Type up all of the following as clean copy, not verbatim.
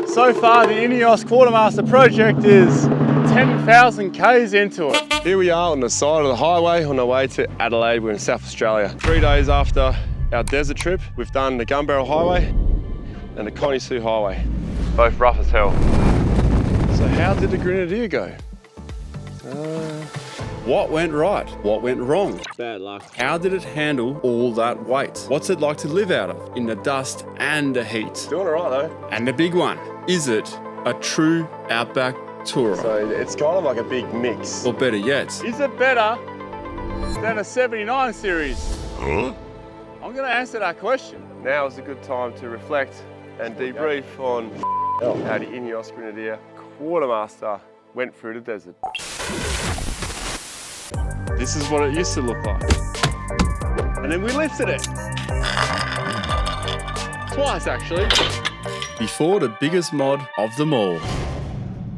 So far, the Ineos Quartermaster project is 10,000 Ks into it. Here we are on the side of the highway on our way to Adelaide. We're in South Australia. 3 days after our desert trip, we've done the Gun Barrel Highway and the Connie Sue Highway. Both rough as hell. So how did the Grenadier go? What went right? What went wrong? Bad luck. How did it handle all that weight? What's it like to live out of in the dust and the heat? Doing all right though. And the big one, is it a true outback tourer? So it's kind of like a big mix. Or better yet, Is it better than a 79 series? Huh? I'm going to answer that question. Now is a good time to reflect and debrief on how the Ineos Grenadier Quartermaster went through the desert. This is what it used to look like. And then we lifted it. Twice, actually. before the biggest mod of them all.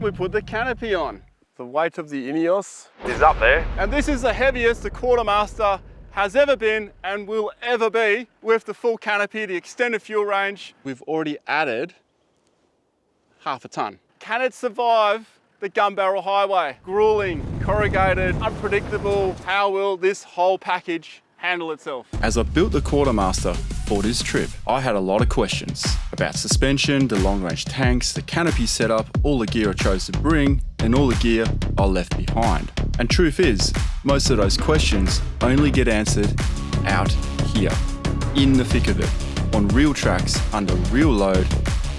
We put the canopy on. The weight of the Ineos is up there. And this is the heaviest the Quartermaster has ever been and will ever be with the full canopy, the extended fuel range. We've already added half a ton. Can it survive the Gun Barrel Highway? Grueling, corrugated, unpredictable. How will this whole package handle itself? As I built the Quartermaster for this trip, I had a lot of questions about suspension, the long-range tanks, the canopy setup, all the gear I chose to bring, and all the gear I left behind. And truth is, most of those questions only get answered out here, in the thick of it, on real tracks, under real load,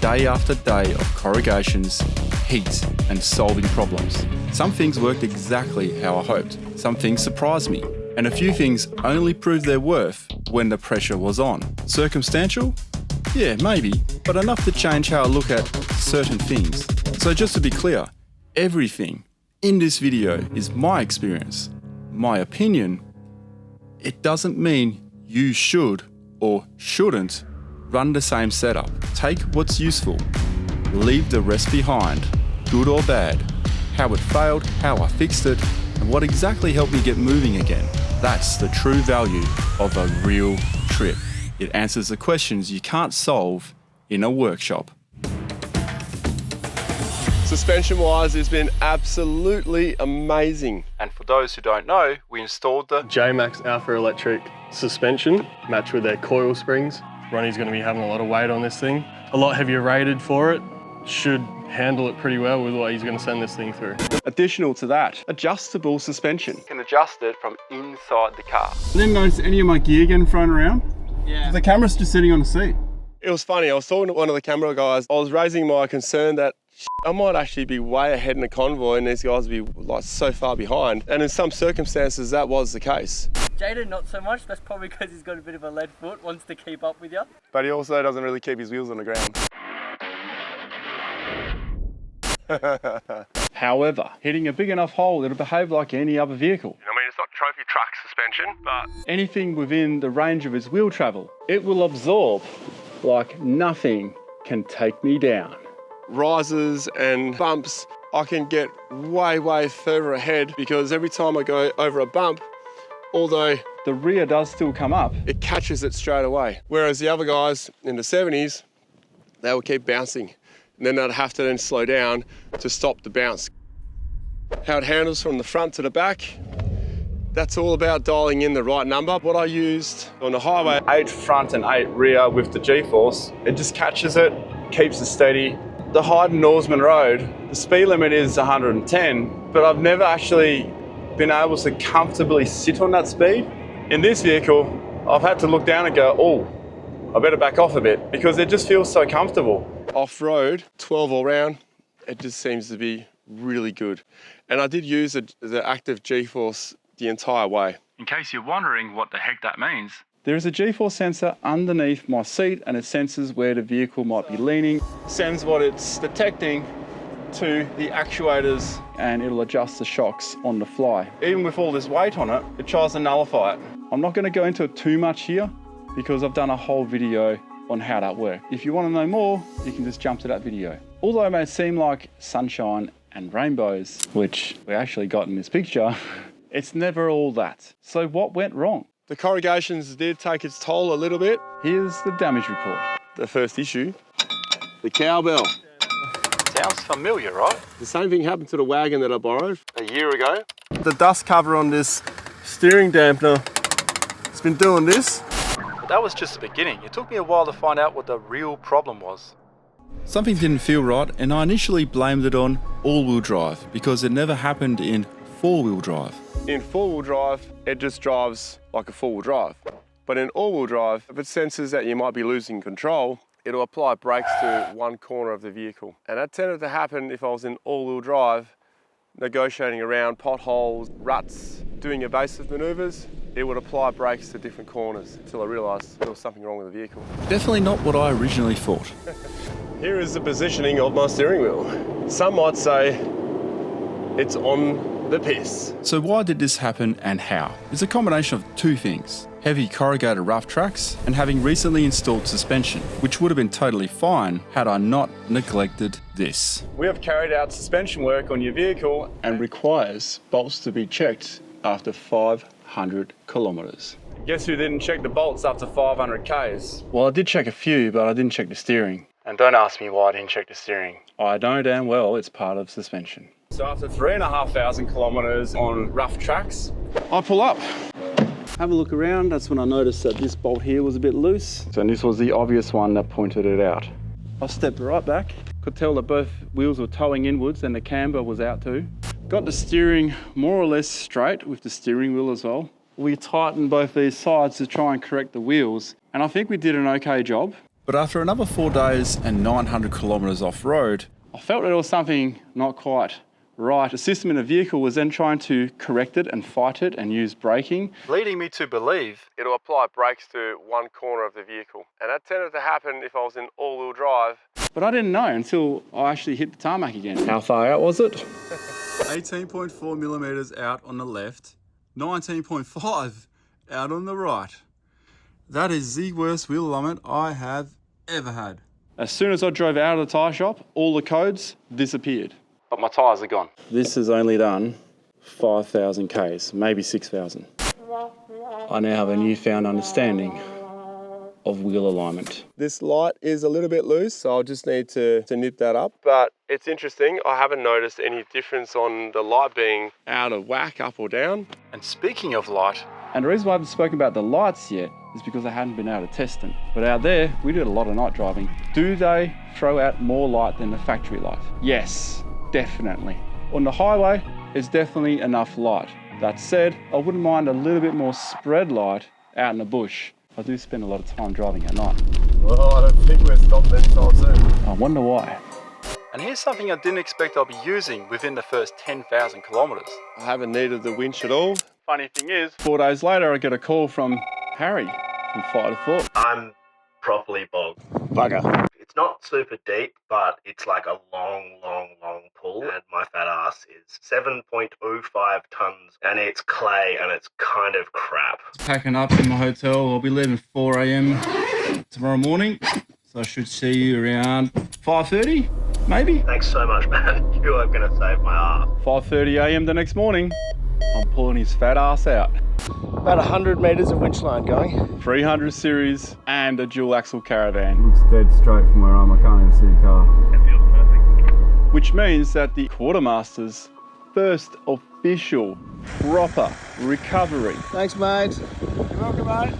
day after day of corrugations, heat, and solving problems. Some things worked exactly how I hoped. Some things surprised me. And a few things only proved their worth when the pressure was on. Circumstantial? Yeah, maybe, but enough to change how I look at certain things. So just to be clear, everything in this video is my experience, my opinion. It doesn't mean you should or shouldn't run the same setup. Take what's useful, leave the rest behind, good or bad, how it failed, how I fixed it, and what exactly helped me get moving again. That's the true value of a real trip. It answers the questions you can't solve in a workshop. Suspension-wise, it's been absolutely amazing. And for those who don't know, we installed the J-Max Alpha Electric suspension, matched with their coil springs. Ronny's going to be having a lot of weight on this thing. A lot heavier rated for it. Should handle it pretty well with what he's going to send this thing through. Additional to that, adjustable suspension. You can adjust it from inside the car. I didn't notice any of my gear getting thrown around. Yeah. The camera's just sitting on the seat. It was funny, I was talking to one of the camera guys. I was raising my concern that I might actually be way ahead in the convoy and these guys would be like so far behind. And in some circumstances, that was the case. Jaden, not so much. That's probably because he's got a bit of a lead foot, wants to keep up with you. But he also doesn't really keep his wheels on the ground. However, hitting a big enough hole, it'll behave like any other vehicle. I mean, it's not trophy truck suspension, but Anything within the range of its wheel travel, it will absorb like nothing can take me down. rises and bumps, I can get way, way further ahead because every time I go over a bump, although The rear does still come up. it catches it straight away. Whereas the other guys in the 70s, they would keep bouncing. And then they'd have to then slow down to stop the bounce. How it handles from the front to the back, that's all about dialing in the right number. What I used on the highway, 8 front and 8 rear with the G-force, it just catches it, keeps it steady. The Hyde and Norseman Road, the speed limit is 110, but I've never actually been able to comfortably sit on that speed. In this vehicle, I've had to look down and go, oh, I better back off a bit because it just feels so comfortable. Off-road, 12 all round, it just seems to be really good. And I did use the active G-force the entire way. In case you're wondering what the heck that means, There is a G-force sensor underneath my seat and it senses where the vehicle might be leaning, sends what it's detecting to the actuators and it'll adjust the shocks on the fly. Even with all this weight on it, it tries to nullify it. I'm not going to go into it too much here because I've done a whole video on how that works. If you want to know more, you can just jump to that video. Although it may seem like sunshine and rainbows, which we actually got in this picture, it's never all that. So what went wrong? The corrugations did take its toll a little bit. Here's the damage report. The first issue, the cowbell. Sounds familiar, right? The same thing happened to the wagon that I borrowed A year ago. The dust cover on this steering dampener, it's been doing this. But that was just the beginning. It took me a while to find out what the real problem was. Something didn't feel right, and I initially blamed it on all-wheel drive because it never happened in four-wheel drive. In four-wheel drive, it just drives like a four-wheel drive. But in all-wheel drive, if it senses that you might be losing control, it'll apply brakes to one corner of the vehicle. And that tended to happen if I was in all-wheel drive, negotiating around potholes, ruts, doing evasive maneuvers. It would apply brakes to different corners until I realised there was something wrong with the vehicle. Definitely not what I originally thought. Here is the positioning of my steering wheel. Some might say it's on the piss. So why did this happen and how? It's a combination of two things. Heavy corrugated rough tracks and having recently installed suspension, which would have been totally fine had I not neglected this. We have carried out suspension work on your vehicle and requires bolts to be checked after 500 kilometres. Guess who didn't check the bolts after 500 Ks? Well, I did check a few, but I didn't check the steering. And don't ask me why I didn't check the steering. I know damn well it's part of suspension. So after 3,500 kilometres on rough tracks, I pull up. Have a look around. That's when I noticed that this bolt here was a bit loose. And this was the obvious one that pointed it out. I stepped right back. Could tell that both wheels were towing inwards and the camber was out too. Got the steering more or less straight with the steering wheel as well. We tightened both these sides to try and correct the wheels. And I think we did an okay job. But after another 4 days and 900 kilometres off-road, I felt that there was something not quite right. The system in the vehicle was then trying to correct it and fight it and use braking. leading me to believe It'll apply brakes to one corner of the vehicle. And that tended to happen if I was in all-wheel drive. But I didn't know until I actually hit the tarmac again. How far out was it? 18.4 millimetres out on the left, 19.5 out on the right. That is the worst wheel alignment I have ever had. As soon as I drove out of the tyre shop, all the codes disappeared. But my tyres are gone. This has only done 5,000 Ks, maybe 6,000. I now have a newfound understanding of wheel alignment. This light is a little bit loose, so I'll just need to nip that up. But it's interesting, I haven't noticed any difference on the light being out of whack, up or down. And speaking of light, And the reason why I haven't spoken about the lights yet is because I hadn't been able to test them. But out there, we did a lot of night driving. Do they throw out more light than the factory light? Yes, definitely. On the highway, there's definitely enough light. That said, I wouldn't mind a little bit more spread light out in the bush. I do spend a lot of time driving at night. Well, I don't think we're stopping anytime soon. I wonder why. and here's something I didn't expect I'll be using within the first 10,000 kilometres. I haven't needed the winch at all. Funny thing is, 4 days later, I get a call from Harry from Fight to Fort. I'm properly bogged. Bugger. It's not super deep, but it's like a long pull, and my fat ass is 7.05 tons, and it's clay, and it's kind of crap. Packing up in my hotel. I'll be leaving 4 a.m. tomorrow morning, so I should see you around 5:30, maybe. Thanks so much, man. You are gonna save my ass. 5:30 a.m. the next morning. I'm pulling his fat ass out. About 100 metres of winch line going. 300 series and a dual axle caravan. Looks dead straight from where I am. I can't even see the car. It feels perfect. Which means that the Quartermaster's first official proper recovery Thanks, mate. You're welcome, mate.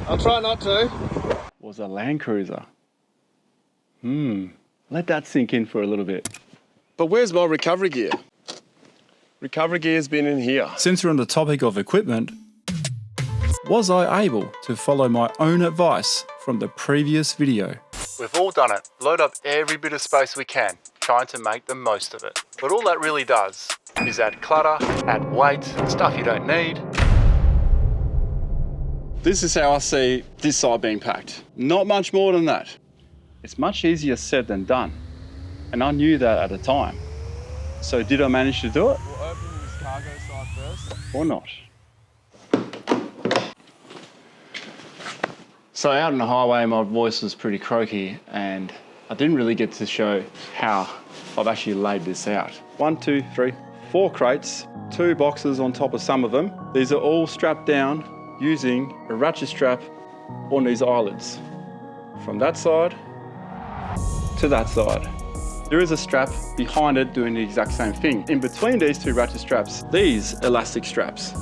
I'll try not to. was a Land Cruiser. Let that sink in for a little bit. But where's my recovery gear? Recovery gear's been in here. Since we're on the topic of equipment, was I able to follow my own advice from the previous video? We've all done it. Load up every bit of space we can, trying to make the most of it. But all that really does is add clutter, add weight, stuff you don't need. This is how I see this side being packed. Not much more than that. It's much easier said than done. And I knew that at the time. So did I manage to do it? We'll open this cargo side first. Or not? So out on the highway, my voice was pretty croaky and I didn't really get to show how I've actually laid this out. 1, 2, 3, 4 crates, 2 boxes on top of some of them. These are all strapped down using a ratchet strap on these eyelets. From that side to that side. There is a strap behind it doing the exact same thing. In between these two ratchet straps, these elastic straps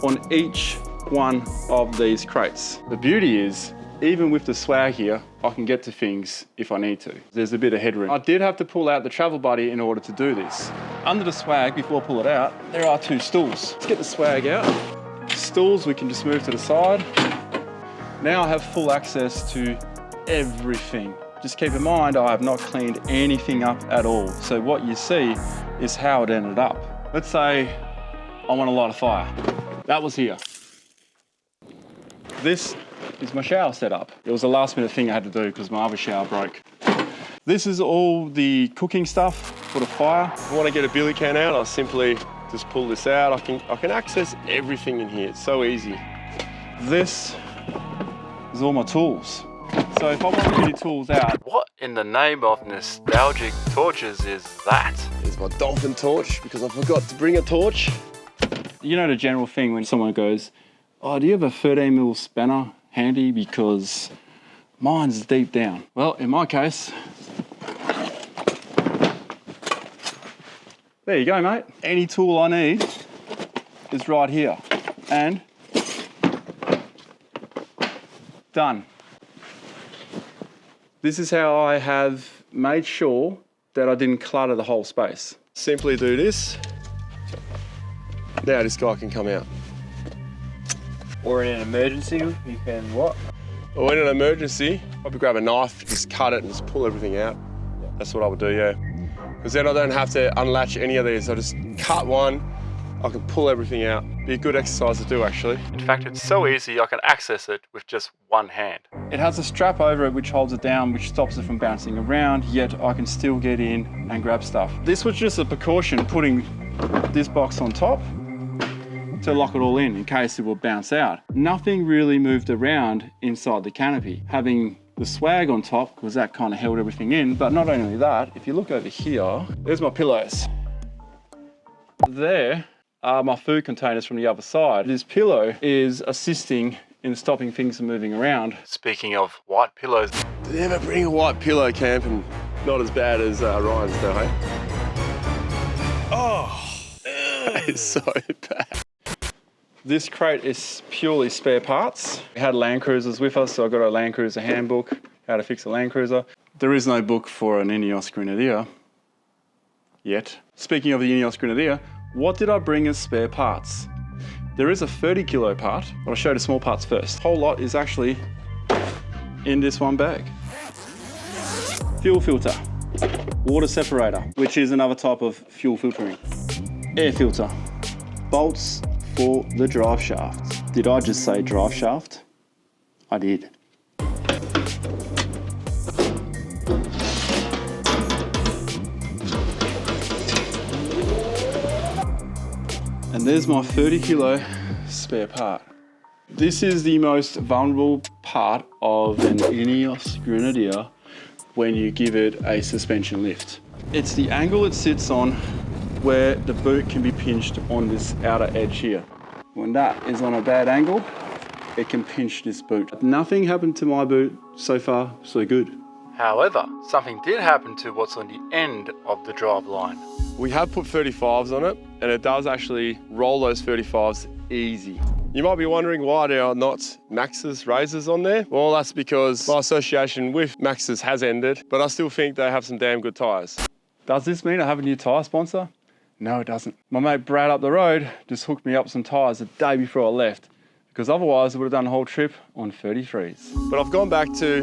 on each one of these crates. The beauty is, even with the swag here, I can get to things if I need to. There's a bit of headroom. I did have to pull out the travel buddy in order to do this. Under the swag, before I pull it out, there are two stools. Let's get the swag out. Stools we can just move to the side. Now I have full access to everything. Just keep in mind, I have not cleaned anything up at all. So what you see is how it ended up. Let's say I want to light a fire. That was here. This is my shower setup. It was a last minute thing I had to do because my other shower broke. This is all the cooking stuff for the fire. If I want to get a billy can out, I simply just pull this out. I can access everything in here. It's so easy. This is all my tools. So if I want to get your tools out, What in the name of nostalgic torches is that? Here's my dolphin torch because I forgot to bring a torch. you know the general thing when someone goes, oh, do you have a 13mm spanner handy because mine's deep down? Well, in my case, there you go, mate. Any tool I need is right here. And done. This is how I have made sure that I didn't clutter the whole space. Simply do this. Now this guy can come out. Or in an emergency, you can what? Or in an emergency, probably grab a knife, just cut it and just pull everything out. That's what I would do, yeah. Because then I don't have to unlatch any of these. I just cut one, I can pull everything out. Be a good exercise to do, actually. In fact, it's so easy I can access it with just one hand. It has a strap over it which holds it down, which stops it from bouncing around, yet I can still get in and grab stuff. This was just a precaution, putting this box on top to lock it all in case it will bounce out. Nothing really moved around inside the canopy. Having the swag on top, because that kind of held everything in, but not only that, if you look over here, there's my pillows. There are my food containers from the other side. This pillow is assisting in stopping things from moving around. Speaking of white pillows, Did you ever bring a white pillow camping? Not as bad as Ryan's though, hey? Oh, it's so bad. This crate is purely spare parts. We had Land Cruisers with us, so I got a Land Cruiser handbook, how to fix a Land Cruiser. There is no book for an Ineos Grenadier yet. Speaking of the Ineos Grenadier, what did I bring as spare parts? There is a 30 kilo part, but I'll show you the small parts first. The whole lot is actually in this one bag. Fuel filter, water separator, which is another type of fuel filtering. Air filter, bolts for the drive shaft. Did I just say drive shaft? I did. And there's my 30 kilo spare part. This is the most vulnerable part of an Ineos Grenadier when you give it a suspension lift. It's the angle it sits on where the boot can be pinched on this outer edge here. When that is on a bad angle, it can pinch this boot. Nothing happened to my boot so far, so good. however, something did happen to what's on the end of the drive line. We have put 35s on it, and it does actually roll those 35s easy. You might be wondering why there are not Maxxis razors on there. Well, that's because my association with Maxxis has ended, but I still think they have some damn good tyres. Does this mean I have a new tyre sponsor? No, it doesn't. My mate Brad up the road just hooked me up some tyres the day before I left, because otherwise I would have done the whole trip on 33s. But I've gone back to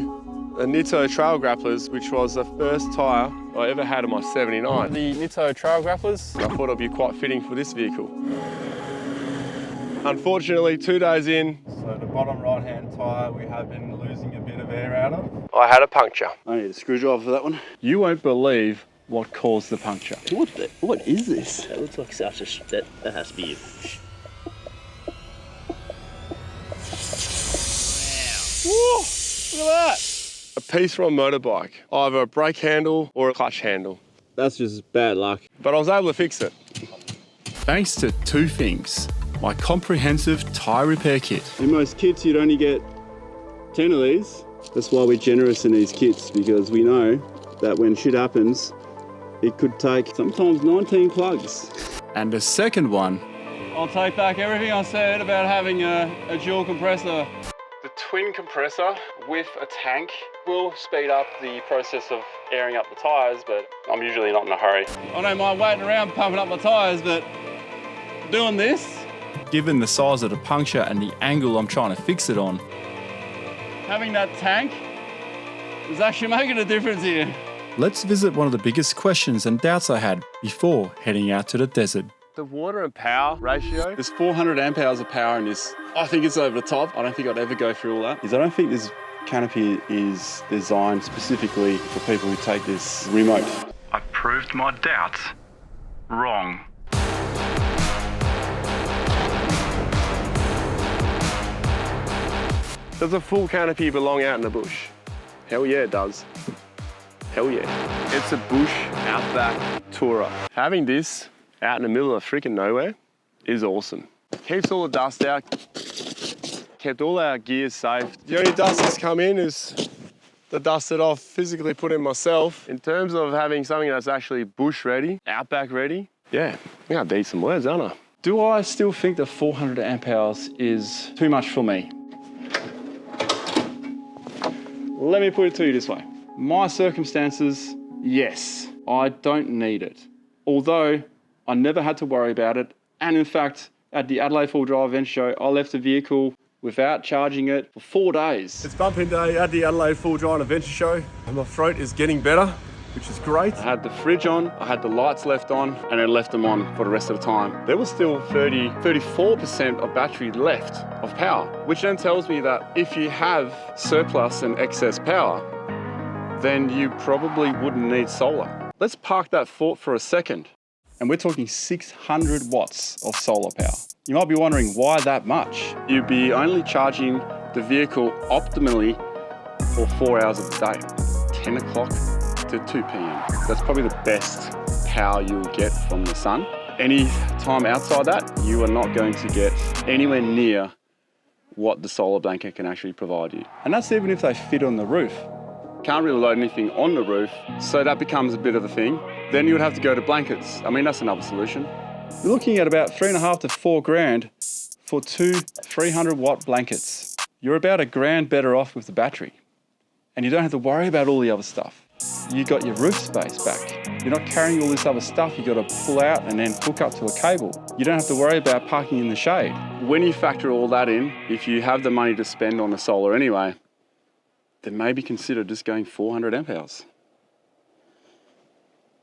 a Nitto Trail Grapplers, which was the first tyre I ever had on my 79. The Nitto Trail Grapplers. I thought it'd be quite fitting for this vehicle. Unfortunately, 2 days in, So the bottom right-hand tyre we have been losing a bit of air out of. I had a puncture. I need a screwdriver for that one. You won't believe what caused the puncture. What is this? That looks like such a that has to be you. Whoa, look at that. A piece from a motorbike, either a brake handle or a clutch handle. That's just bad luck. But I was able to fix it. Thanks to two things: my comprehensive tyre repair kit. In most kits, you'd only get 10 of these. That's why we're generous in these kits, because we know that when shit happens, it could take sometimes 19 plugs. And the second one, I'll take back everything I said about having a dual compressor. The twin compressor with a tank will speed up the process of airing up the tyres, but I'm usually not in a hurry. I don't mind waiting around pumping up my tyres, but doing this, given the size of the puncture and the angle I'm trying to fix it on, having that tank is actually making a difference here. let's visit one of the biggest questions and doubts I had before heading out to the desert. The water and power ratio. There's 400 amp hours of power in this. I think it's over the top. I don't think I'd ever go through all that. I don't think this Canopy is designed specifically for people who take this remote. I proved my doubts wrong. Does a full canopy belong out in the bush? Hell yeah, it does. Hell yeah. It's a bush outback tourer. Having this out in the middle of freaking nowhere is awesome. Keeps all the dust out, kept all our gear safe. The only dust that's come in is the dust that I've physically put in myself. In terms of having something that's actually bush ready, outback ready, yeah, I gotta beat some words, aren't I? Do I still think that 400 amp hours is too much for me? Let me put it to you this way. My circumstances, yes, I don't need it. Although I never had to worry about it. And in fact, at the Adelaide Full Drive Adventure Show, I left the vehicle without charging it for 4 days. It's bumping day at the Adelaide Full Drive Adventure Show, and my throat is getting better, which is great. I had the fridge on, I had the lights left on, and I left them on for the rest of the time. There was still 34% of battery left of power, which then tells me that if you have surplus and excess power, then you probably wouldn't need solar. Let's park that thought for a second. And we're talking 600 watts of solar power. You might be wondering why that much? You'd be only charging the vehicle optimally for 4 hours of the day, 10 o'clock to 2 p.m. That's probably the best power you'll get from the sun. Any time outside that, you are not going to get anywhere near what the solar blanket can actually provide you. And that's even if they fit on the roof. Can't really load anything on the roof, so that becomes a bit of a thing. Then you would have to go to blankets. I mean, that's another solution. You're looking at about $3.5 to $4 grand for 2 300 watt blankets. You're about $1 grand better off with the battery. And you don't have to worry about all the other stuff. You got your roof space back. You're not carrying all this other stuff you got to pull out and then hook up to a cable. You don't have to worry about parking in the shade. When you factor all that in, if you have the money to spend on the solar anyway, then maybe consider just going 400 amp hours.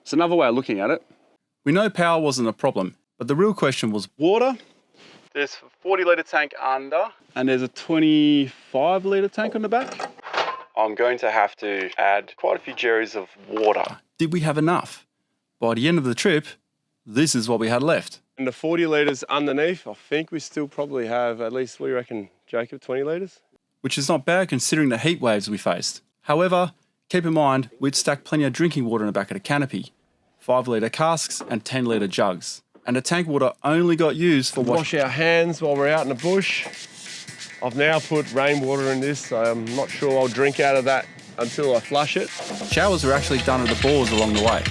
It's another way of looking at it. We know power wasn't a problem, but the real question was Water, there's a 40 litre tank under, and there's a 25 litre tank on the back. I'm going to have to add quite a few jerrys of water. did we have enough? By the end of the trip, this is what we had left. And the 40 litres underneath, I think we still probably have at least, what do you reckon, Jacob, 20 litres? Which is not bad considering the heat waves we faced. However, keep in mind, we'd stacked plenty of drinking water in the back of the Canopy, 5 litre casks and 10 litre jugs. And the tank water only got used for wash our hands while we're out in the bush. I've now put rainwater in this, so I'm not sure I'll drink out of that until I flush it. Showers were actually done at the bores along the way.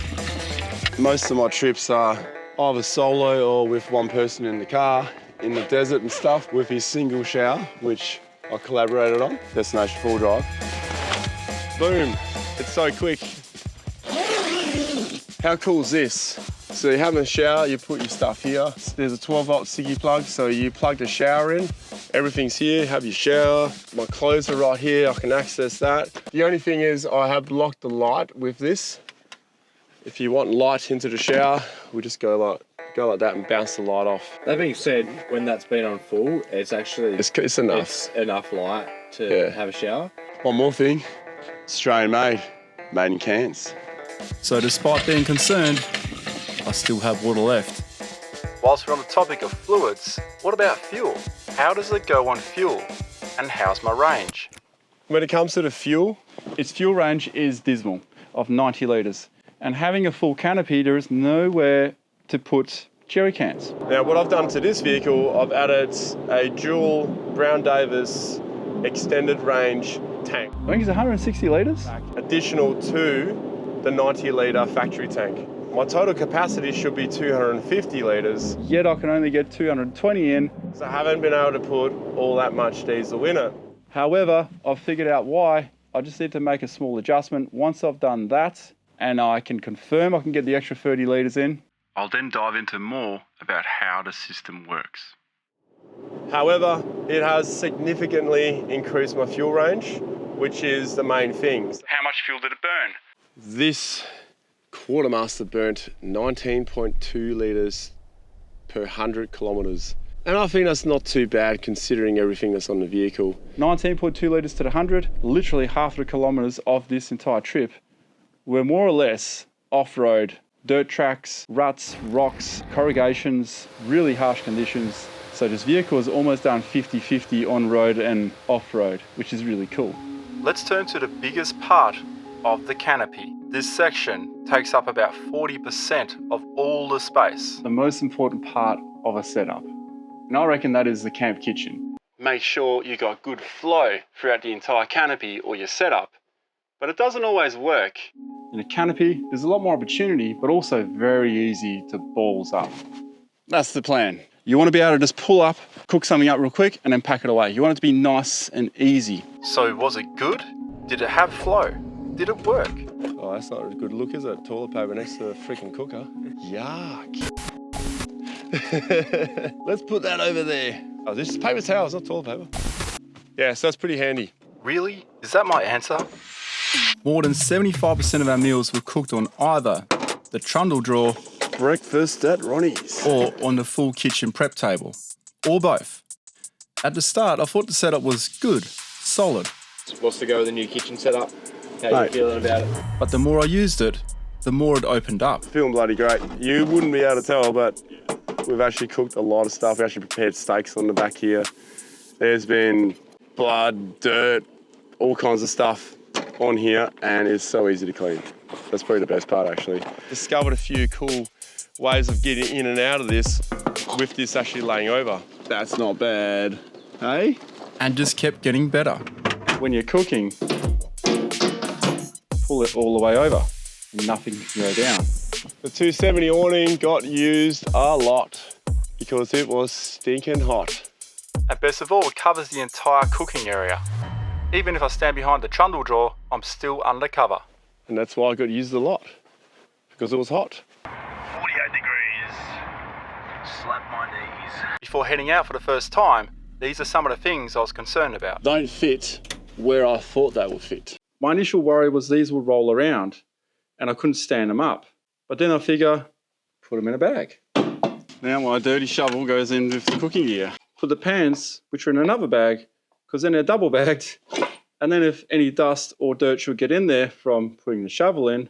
Most of my trips are either solo or with one person in the car, in the desert and stuff, with his single shower, which I collaborated on. Destination Full Drive. Boom, it's so quick. How cool is this? So you have a shower, you put your stuff here. There's a 12-volt ciggy plug, so you plug the shower in. Everything's here, have your shower. My clothes are right here, I can access that. The only thing is I have locked the light with this. If you want light into the shower, we just go like that and bounce the light off. That being said, when that's been on full, it's actually... It's enough. It's enough light to have a shower. One more thing, Australian made in Cairns. So despite being concerned, I still have water left. Whilst we're on the topic of fluids, what about fuel? How does it go on fuel? And how's my range? When it comes to the fuel, its fuel range is dismal, of 90 litres. And having a full canopy, there is nowhere to put jerry cans. Now what I've done to this vehicle, I've added a dual Brown Davis extended range tank. I think it's 160 litres. Additional to the 90 litre factory tank. My total capacity should be 250 litres. Yet I can only get 220 in. So I haven't been able to put all that much diesel in it. However, I've figured out why. I just need to make a small adjustment. Once I've done that and I can confirm I can get the extra 30 litres in, I'll then dive into more about how the system works. However, it has significantly increased my fuel range, which is the main thing. How much fuel did it burn? This Quartermaster burnt 19.2 litres per 100 kilometres. And I think that's not too bad considering everything that's on the vehicle. 19.2 litres to the 100, literally half the kilometres of this entire trip were more or less off-road. Dirt tracks, ruts, rocks, corrugations, really harsh conditions. So this vehicle is almost done 50-50 on-road and off-road, which is really cool. Let's turn to the biggest part of the canopy. This section takes up about 40% of all the space. The most important part of a setup. And I reckon that is the camp kitchen. Make sure you got good flow throughout the entire canopy or your setup, but it doesn't always work. In a canopy, there's a lot more opportunity, but also very easy to balls up. That's the plan. You want to be able to just pull up, cook something up real quick, and then pack it away. You want it to be nice and easy. So was it good? Did it have flow? Did it work? Oh, that's not a good look, is it? Toilet paper next to the freaking cooker. Yuck. Let's put that over there. Oh, this is paper towels, not toilet paper. Yeah, so that's pretty handy. Really? Is that my answer? More than 75% of our meals were cooked on either the trundle drawer Breakfast at Ronny's. or on the full kitchen prep table, or both. At the start, I thought the setup was good, solid, What's to go with the new kitchen setup? How are you Mate. feeling about it? but the more I used it, the more it opened up. Feeling bloody great. You wouldn't be able to tell, but we've actually cooked a lot of stuff. We actually prepared steaks on the back here. There's been blood, dirt, all kinds of stuff on here, and it's so easy to clean. That's probably the best part, actually. Discovered a few cool ways of getting in and out of this with this actually laying over. That's not bad. Hey? And just kept getting better. When you're cooking, pull it all the way over. Nothing can go down. The 270 awning got used a lot because it was stinking hot. And best of all, it covers the entire cooking area. Even if I stand behind the trundle drawer, I'm still under cover. And that's why I got used a lot, because it was hot. 48 degrees. Slap my knees. Before heading out for the first time, these are some of the things I was concerned about. Don't fit where I thought they would fit. My initial worry was these would roll around and I couldn't stand them up. But then I figure, put them in a bag. Now my dirty shovel goes in with the cooking gear. Put the pans, which are in another bag, because then they're double bagged. And then if any dust or dirt should get in there from putting the shovel in,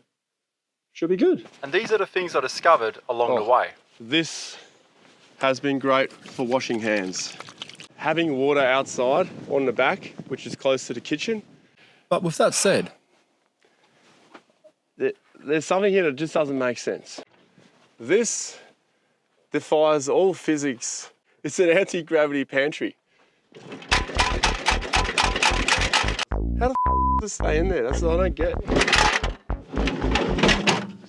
should be good. And these are the things I discovered along the way. This has been great for washing hands. Having water outside on the back, which is close to the kitchen, But with that said, there's something here that just doesn't make sense. This defies all physics. It's an anti-gravity pantry. How the does it stay in there? That's what I don't get.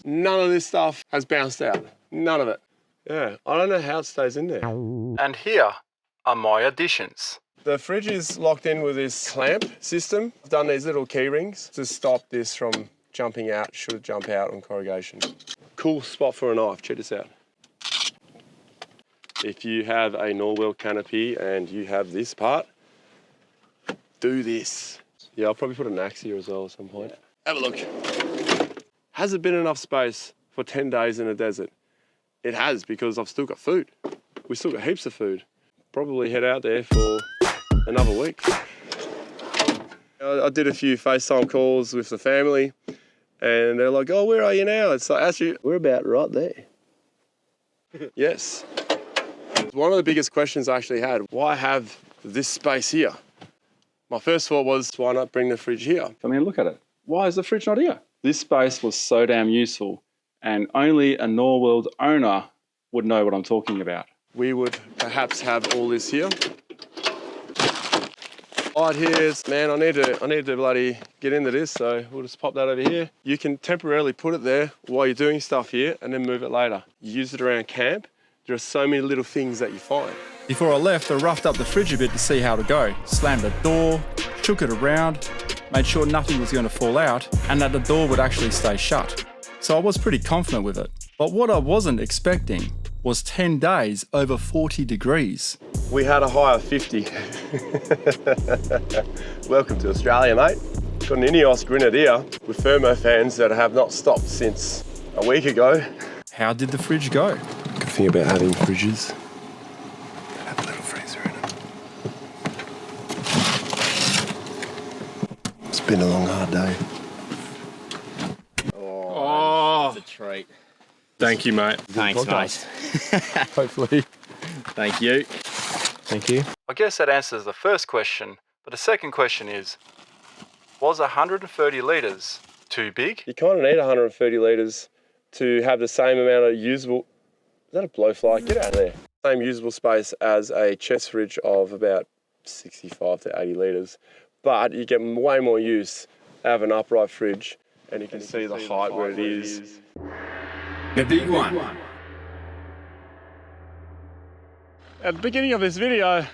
None of this stuff has bounced out. None of it. Yeah, I don't know how it stays in there. And here are my additions. The fridge is locked in with this clamp system. I've done these little key rings to stop this from jumping out, should it jump out on corrugation. Cool spot for a knife, check this out. If you have a Norwell canopy and you have this part, do this. Yeah, I'll probably put an axe here as well at some point. Have a look. Has it been enough space for 10 days in a desert? It has, because I've still got food. We've still got heaps of food. Probably head out there for another week. I did a few FaceTime calls with the family and they're like, oh, where are you now? It's like, actually, we're about right there. Yes. One of the biggest questions I actually had, why have this space here? My first thought was, why not bring the fridge here? I mean, look at it. Why is the fridge not here? This space was so damn useful, and only a Norwell owner would know what I'm talking about. We would perhaps have all this here. Right, here's, man, I need to bloody get into this, so we'll just pop that over here. You can temporarily put it there while you're doing stuff here and then move it later. You use it around camp. There are so many little things that you find. Before I left, I roughed up the fridge a bit to see how to go. Slammed the door, shook it around, made sure nothing was going to fall out and that the door would actually stay shut. So I was pretty confident with it. But what I wasn't expecting was 10 days over 40 degrees. We had a high of 50. Welcome to Australia, mate. Got an Ineos Grenadier with thermo fans that have not stopped since a week ago. How did the fridge go? Good thing about having fridges, they have a little freezer in it. It's been a long, hard day. Oh, it's a treat. Thank you, mate. Thanks, mate. Hopefully. Thank you. Thank you. I guess that answers the first question, but the second question is, was 130 litres too big? You kind of need 130 litres to have the same amount of usable... Is that a blowfly? Get out of there. Same usable space as a chest fridge of about 65 to 80 litres, but you get way more use out of an upright fridge, and you can see the height where it is. The big one. At the beginning of this video,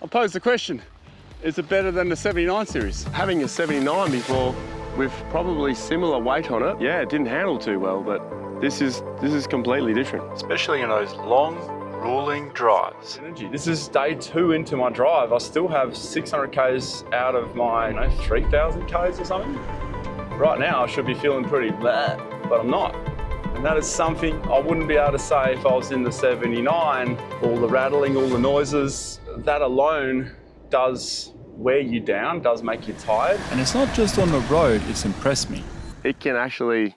I posed the question, is it better than the 79 series? Having a 79 before with probably similar weight on it, yeah, it didn't handle too well, but this is completely different. Especially in those long, ruling drives. Energy. This is day 2 into my drive. I still have 600 Ks out of my 3,000 Ks or something. Right now I should be feeling pretty blah, but I'm not. And that is something I wouldn't be able to say if I was in the 79. All the rattling, all the noises, that alone does wear you down, does make you tired. And it's not just on the road, it's impressed me. It can actually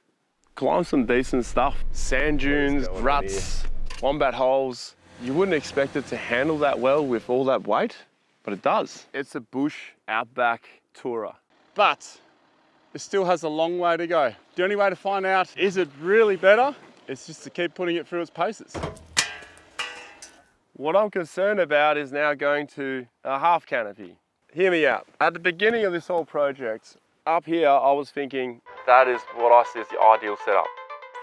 climb some decent stuff. Sand dunes, ruts, wombat holes. You wouldn't expect it to handle that well with all that weight, but it does. It's a bush outback tourer. But it still has a long way to go. The only way to find out, is it really better? It's just to keep putting it through its paces. What I'm concerned about is now going to a half canopy. Hear me out. At the beginning of this whole project, up here, I was thinking that is what I see as the ideal setup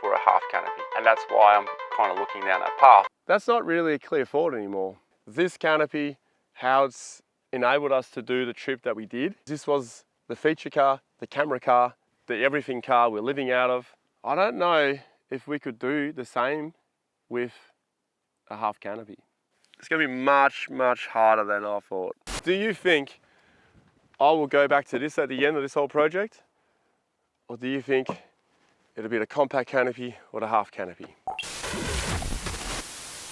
for a half canopy. And that's why I'm kind of looking down that path. That's not really a clear thought anymore. This canopy, how it's enabled us to do the trip that we did. This was the feature car, the camera car, the everything car we're living out of. I don't know if we could do the same with a half canopy. It's going to be much, much harder than I thought. Do you think I will go back to this at the end of this whole project? Or do you think it'll be the compact canopy or the half canopy?